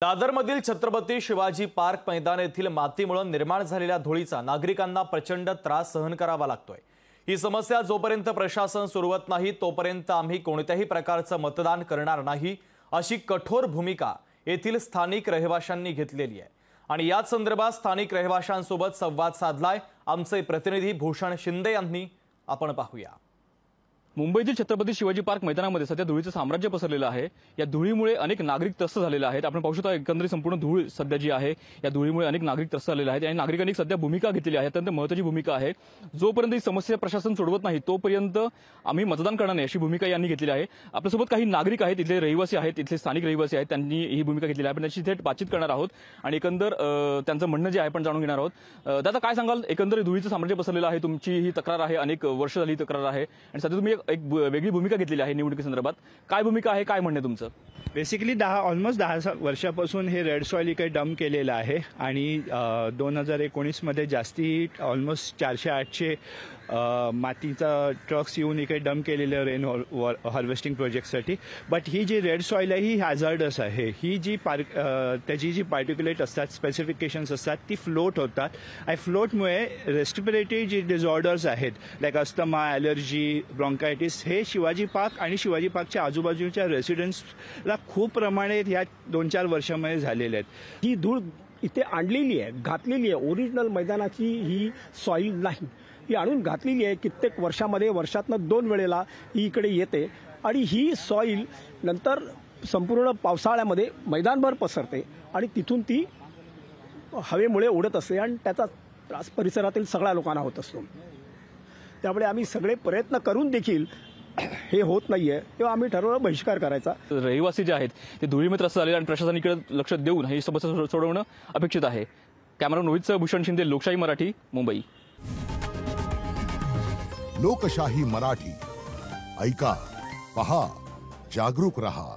दादरमधील Chhatrapati Shivaji park मैदान येथील मातीमुळे निर्माण झालेल्या धुळीचा नागरिकांना प्रचंड त्रास सहन करावा लागतोय। ही समस्या जोपर्यंत प्रशासन सोडवत नाही तोपर्यंत आम्ही कोणत्याही प्रकारचं मतदान करणार नाही अशी कठोर भूमिका येथील स्थानिक रहिवाशांनी घेतलेली आहे। आणि याच संदर्भात स्थानिक रहिवाशांसोबत संवाद साधलाय आमचे प्रतिनिधी भूषण शिंदे यांनी। आपण पाहूया। मुंबईतील छत्रपती शिवाजी पार्क मैदानामध्ये सध्या धुळीचं साम्राज्य पसरलेलं आहे। या धुळीमुळे अनेक नागरिक त्रस्त झालेले आहेत। आपण पाहू शकतो एकंदरीत संपूर्ण धूळ सध्या जी आहे या धुळीमुळे अनेक नागरिक त्रस्त झालेले आहेत आणि नागरिकांनी सध्या भूमिका घेतलेली आहे, अत्यंत महत्त्वाची भूमिका आहे। जोपर्यंत ही समस्या प्रशासन सोडवत नाही तोपर्यंत आम्ही मतदान करणार नाही अशी भूमिका यांनी घेतलेली आहे। आपल्यासोबत काही नागरिक आहेत, इथले रहिवासी आहेत, इथले स्थानिक रहिवासी आहेत, त्यांनी ही भूमिका घेतलेली आहे। आपण त्यांची थेट बातचीत करणार आहोत आणि एकंदर त्यांचं म्हणणं जे आहे आपण जाणून घेणार आहोत। दादा काय सांगाल, एकंदरीत धुळीचं साम्राज्य पसरलेलं आहे, तुमची ही तक्रार आहे, अनेक वर्ष झाली तक्रार आहे आणि सध्या तुम्ही एक वेगळी भूमिका घेतलेली आहे निवडणुकीसंदर्भात, काय भूमिका आहे, काय म्हणणे तुमचं? बेसिकली ऑलमोस्ट 10 वर्षापासून हे रेड सॉइल इकडे डंप केलेलं आहे आणि 2019 मध्ये जास्ती ऑलमोस्ट 400-800 मातीचा ट्रक्स येऊन इकडे डंप केलेलं रेन हार्वेस्टिंग प्रोजेक्टसाठी। बट ही जी रेड सॉइल आहे ही हॅझार्डस आहे। ही जी त्याची जी पार्टिक्युलेट असतात, स्पेसिफिकेशन्स असतात, ती फ्लोट होतात आणि फ्लोटमुळे रेस्पिरेटरी जी डिसऑर्डर्स आहेत लाईक अस्थमा, ॲलर्जी, ब्रॉन्कायटिस हे शिवाजी पार्क आणि शिवाजी पार्कच्या आजूबाजूच्या रेसिडेंट्सला खूप प्रमाणात या 2-4 वर्षांमध्ये झालेले आहेत। ही धूळ इथे आणलेली आहे, घातलेली आहे। ओरिजिनल मैदानाची ही सॉइल नाही, ही आणून घातलेली आहे। कित्येक वर्षामध्ये वर्षातनं 2 वेळेला ही इकडे येते आणि ही सॉइल नंतर संपूर्ण पावसाळ्यामध्ये मैदानभर पसरते आणि तिथून ती हवेमुळे उडत असते आणि त्याचा त्रास परिसरातील सगळ्या लोकांना होत असतो। त्यामुळे आम्ही सगळे प्रयत्न करून देखील हे होत नाहीये, तेव्हा आम्ही ठरवलं बहिष्कार करायचा। रहिवासी जे आहेत ते धुळीमुळे त्रस्त झालेले आणि प्रशासनाकडे लक्ष देऊन ही समस्या सोडवणं अपेक्षित आहे। कॅमेरा रोहित भूषण शिंदे, लोकशाही मराठी, मुंबई। लोकशाही मराठी, ऐका, पहा, जागरूक रहा।